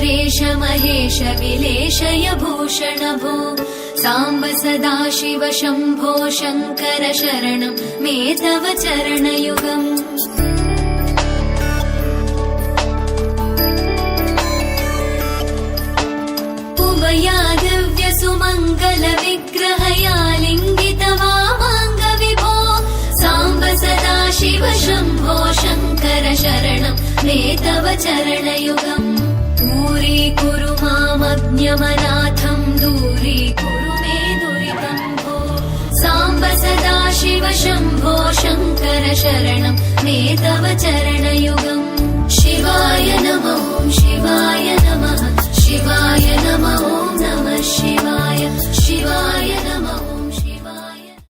परेश महेश विलेशय भूषण भो साम्ब सदाशिव शम्भो शङ्कर शरणं मे तव चरणयुगम् उमया दिव्य सुमङ्गल विग्रहया लिङ्गित वामाङ्ग विभो साम्ब सदाशिव शम्भो शङ्कर शरणं मे तव चरणयुगम् दूरीकुरु मामज्ञमनाथं दूरीकुरु मे दुरितं भो साम्ब सदाशिव शम्भो शङ्कर शरणं मे तव चरणयुगम् शिवाय नमः शिवाय नमः शिवाय नमः ॐ नमः शिवाय शिवाय नमः।